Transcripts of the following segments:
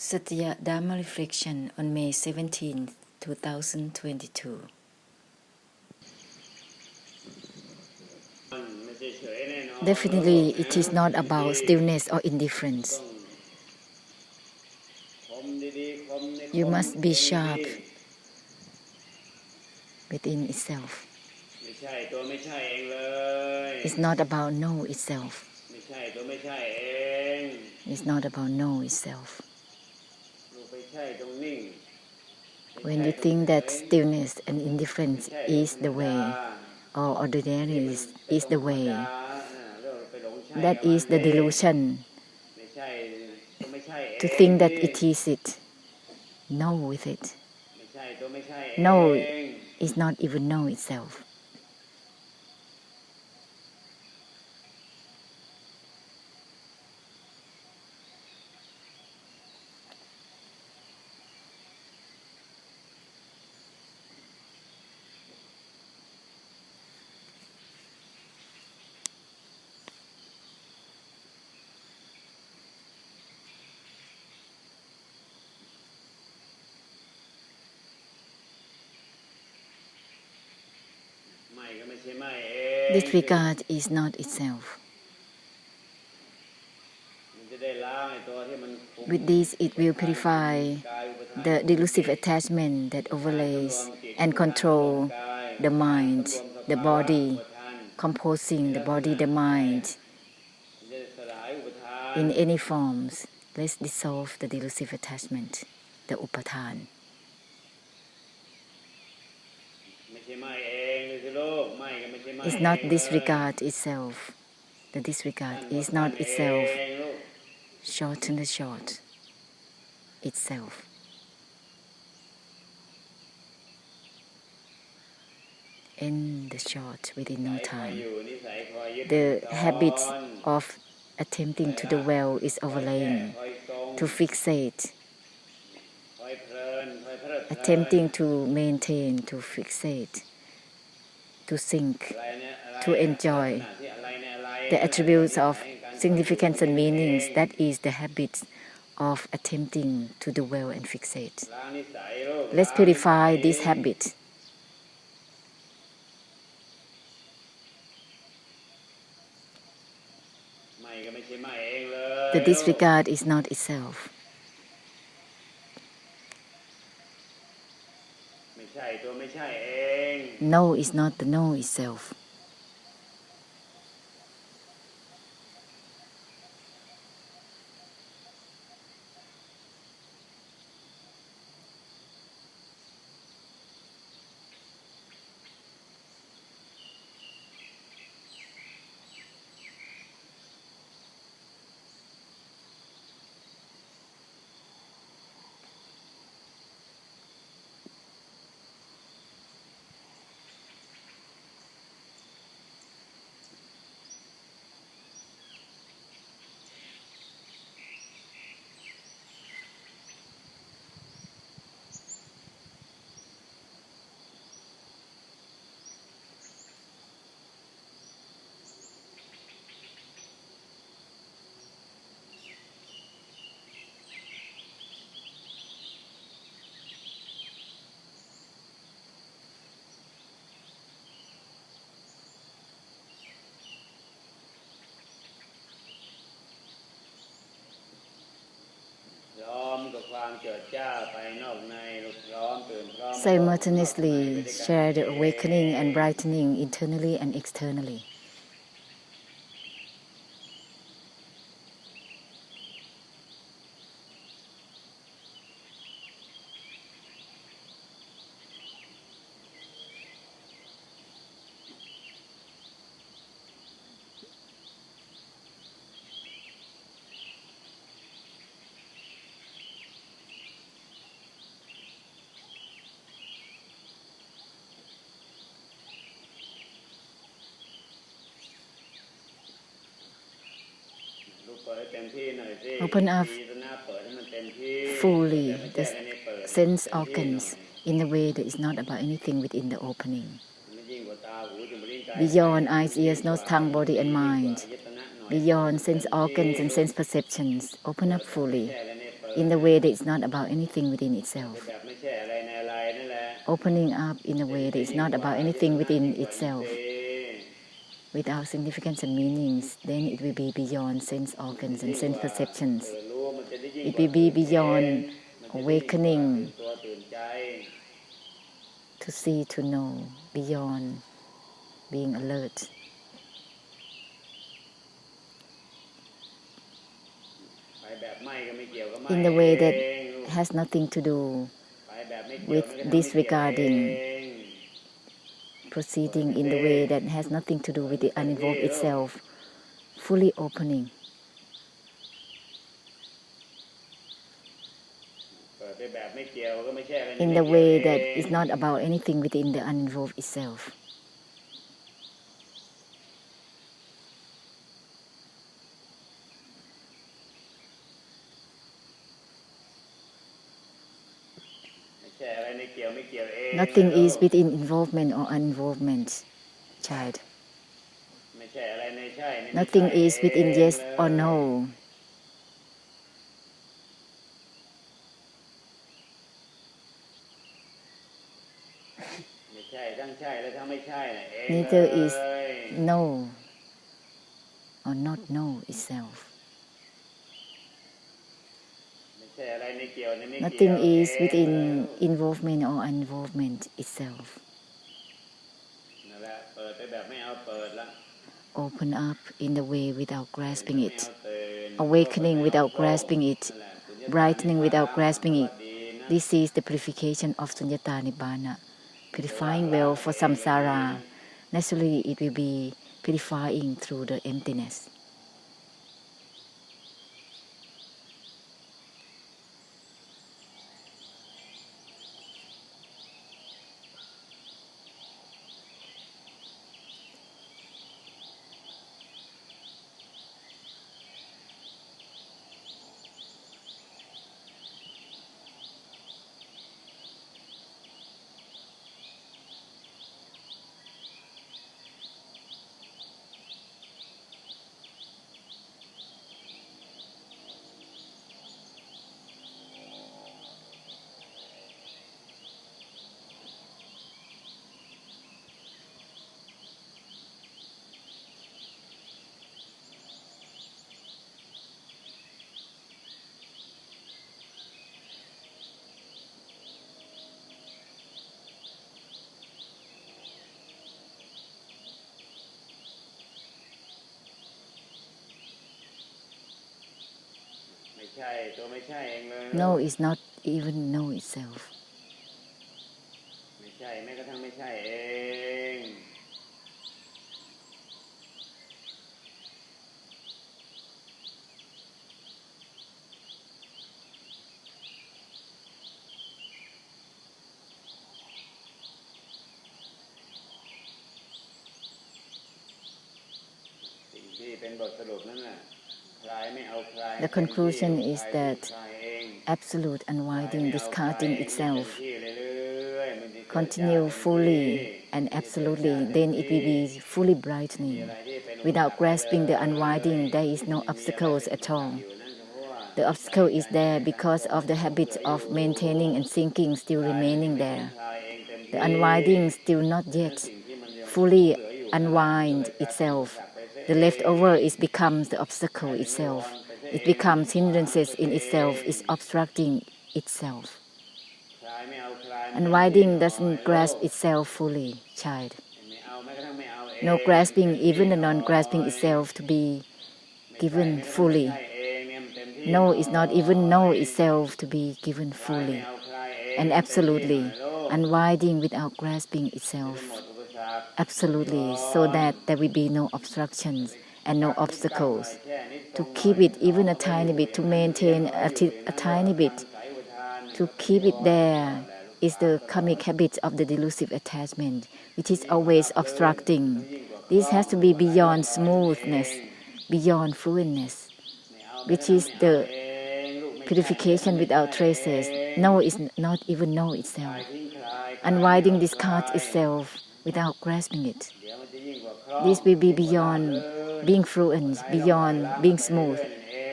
Satya Dharma Reflection on May 17, 2022. Definitely, it is not about stillness or indifference. You must be sharp within itself. It's not about know itself. It's not about know itself. When you think that stillness and indifference is the way, or ordinary is the way, that is the delusion. To think that it is it, know with it. Know is not even know itself. Disregard is not itself. With this, it will purify the delusive attachment that overlays and control the mind, the body, composing the body, the mind. In any forms, let's dissolve the delusive attachment, the upathan. It's not disregard itself. The disregard is not itself. Shorten the short, itself. End the short within no time. The habit of attempting to dwell is overlaying, to fixate, attempting to maintain, to fixate, to think, to enjoy the attributes of significance and meanings. That is the habit of attempting to dwell and fixate. Let's purify this habit. The disregard is not itself. No is not the no itself. Simultaneously share the awakening and brightening internally and externally. Open up fully the sense organs in a way that is not about anything within the opening. Beyond eyes, ears, nose, tongue, body and mind. Beyond sense organs and sense perceptions. Open up fully. in the way that it's not about anything within itself. Opening up in a way that it's not about anything within itself, without significance and meanings, then it will be beyond sense organs and sense perceptions. It will be beyond awakening to see, to know, beyond being alert. In the way that has nothing to do with disregarding, proceeding in the way that has nothing to do with the uninvolved itself, fully opening. In the way that is not about anything within the uninvolved itself. Nothing is within involvement or uninvolvement, child. Nothing is within yes or no. Neither is no or not no itself. Nothing is within involvement or uninvolvement itself. Open up in the way without grasping it. Awakening without grasping it. Brightening without grasping it. This is the purification of Sunyata Nibbana. Purifying well for samsara. Naturally, it will be purifying through the emptiness. No is not even no itself. The conclusion is that absolute unwinding, discarding itself, continue fully and absolutely, then it will be fully brightening. Without grasping the unwinding, there is no obstacles at all. The obstacle is there because of the habit of maintaining and sinking still remaining there. The unwinding still not yet fully unwind itself. The leftover becomes the obstacle itself. It becomes hindrances in itself, is obstructing itself. Unwinding doesn't grasp itself fully, child. No grasping, even the non-grasping itself to be given fully. No is not even no itself to be given fully and absolutely. Unwinding without grasping itself. Absolutely, so that there will be no obstructions and no obstacles. To keep it even a tiny bit, to maintain a tiny bit, to keep it there is the karmic habit of the delusive attachment, which is always obstructing. This has to be beyond smoothness, beyond fluentness, which is the purification without traces. No is not even no itself. Unwinding discards itself without grasping it. This will be beyond being fluent, beyond being smooth.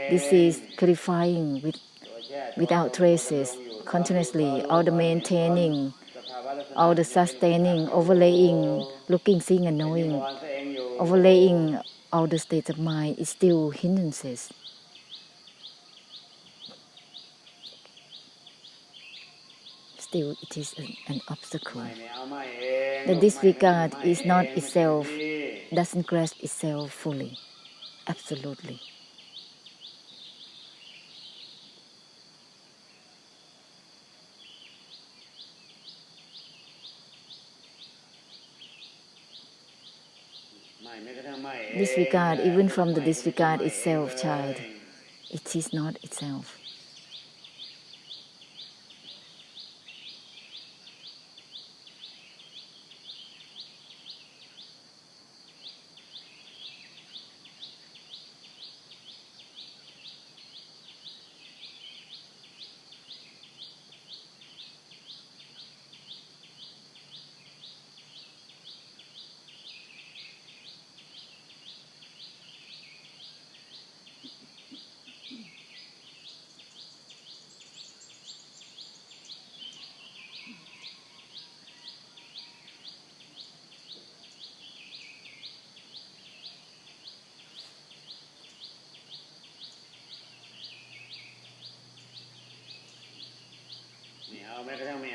This is purifying with without traces, continuously, all the maintaining, all the sustaining, overlaying, looking, seeing and knowing, overlaying all the states of mind is still hindrances. Still, it is an obstacle. The disregard is not itself, doesn't grasp itself fully, absolutely. Disregard, even from the disregard itself, child, it is not itself.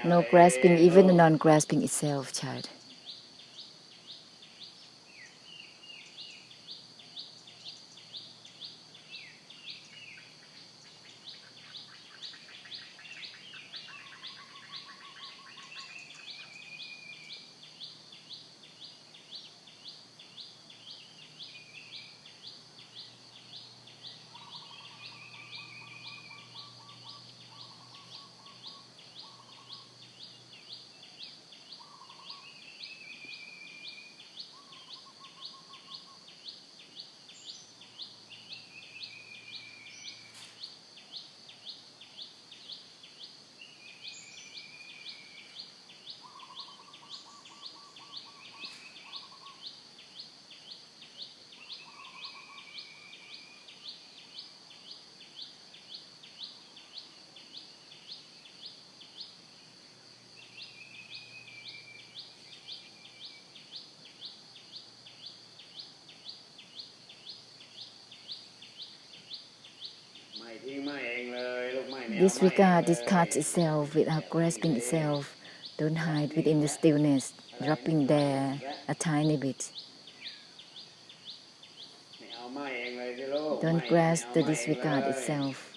No grasping, even the non-grasping itself, child. Disregard discards itself without grasping itself. Don't hide within the stillness, dropping there a tiny bit. Don't grasp the disregard itself.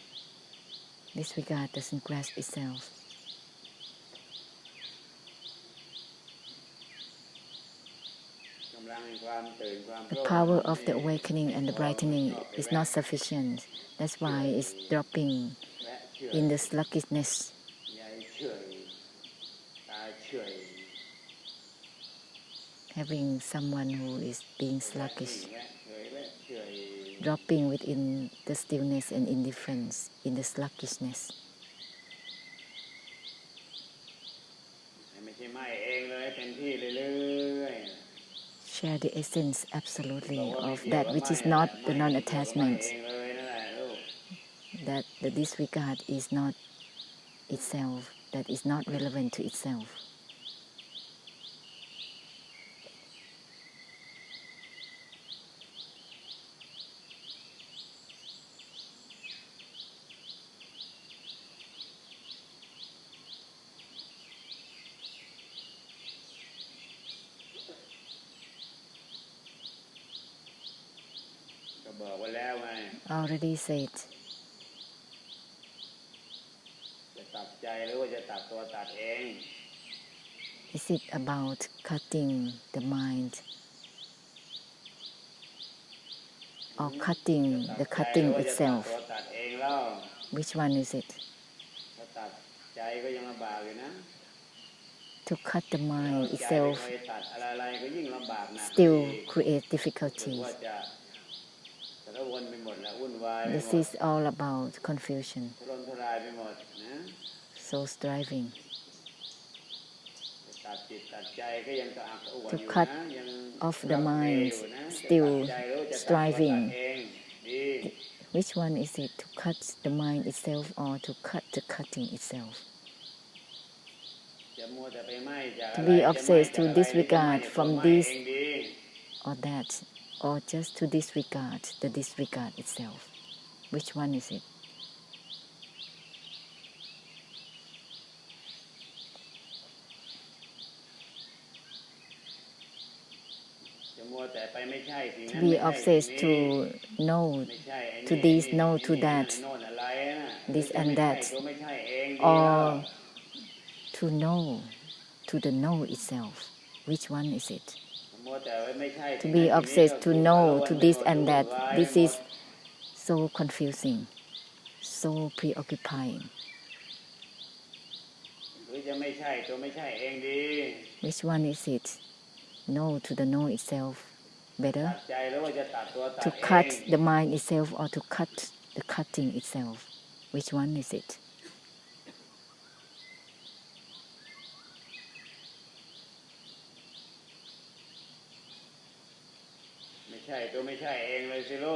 Disregard doesn't grasp itself. The power of the awakening and the brightening is not sufficient. That's why it's dropping in the sluggishness. Having someone who is being sluggish, dropping within the stillness and indifference, in the sluggishness. Share the essence absolutely of that which is not the non-attachment, that the disregard is not itself, that is not relevant to itself. Already said. Is it about cutting the mind or cutting the cutting itself? Which one is it? To cut the mind itself still creates difficulties. This is all about confusion. So striving. To cut off the mind, still striving. Which one is it? To cut the mind itself or to cut the cutting itself? To be obsessed to disregard from this or that, or just to disregard the disregard itself. Which one is it? To be obsessed to no to this, no to that, this and that, or to no to the no itself. Which one is it? To be obsessed to no to this and that, this is so confusing, so preoccupying. Which one is it? No to the no itself better? To cut the mind itself or to cut the cutting itself? Which one is it?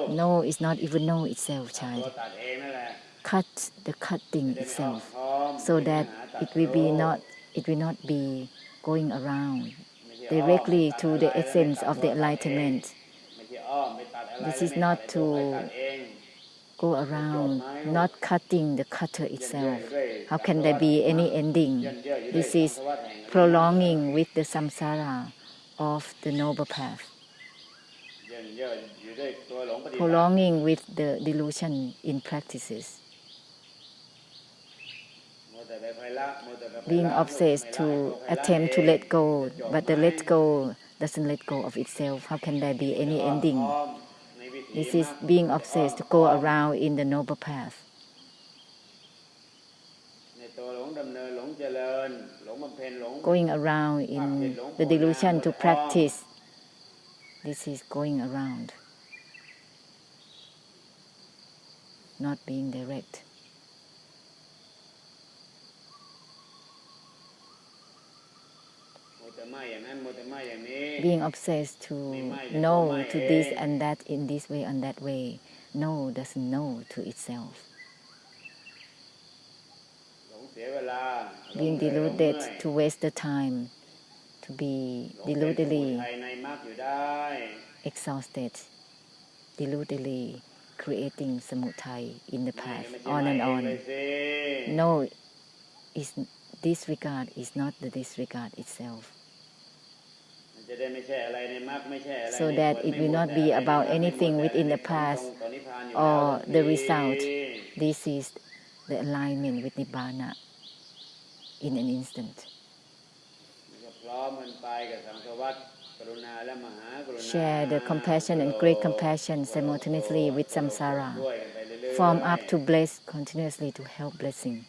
No is not even no itself, child. Cut the cutting itself, so that it will not be going around directly to the essence of the enlightenment. This is not to go around, not cutting the cutter itself. How can there be any ending? This is prolonging with the samsara of the noble path, prolonging with the delusion in practices. Being obsessed to attempt to let go, but the let go doesn't let go of itself. How can there be any ending? This is being obsessed to go around in the noble path. Going around in the delusion to practice. This is going around, not being direct. Being obsessed to no to this and that in this way and that way. No doesn't know to itself. Being deluded to waste the time, to be deludedly exhausted, deludedly creating samudaya in the path, on and on. No, disregard is not the disregard itself. So that it will not be about anything within the past or the result. This is the alignment with Nibbana in an instant. Share the compassion and great compassion simultaneously with samsara. Form up to bless continuously to help blessing.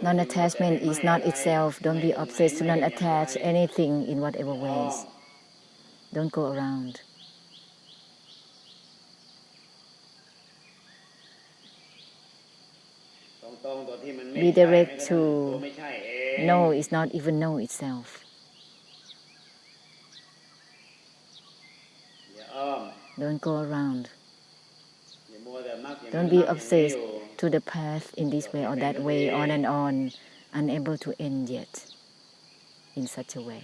Non-attachment is not itself. Don't be obsessed to non-attach anything in whatever ways. Don't go around. Be direct to no is not even no itself. Don't go around. Don't be obsessed to the path in this way or that way, on and on, unable to end yet in such a way.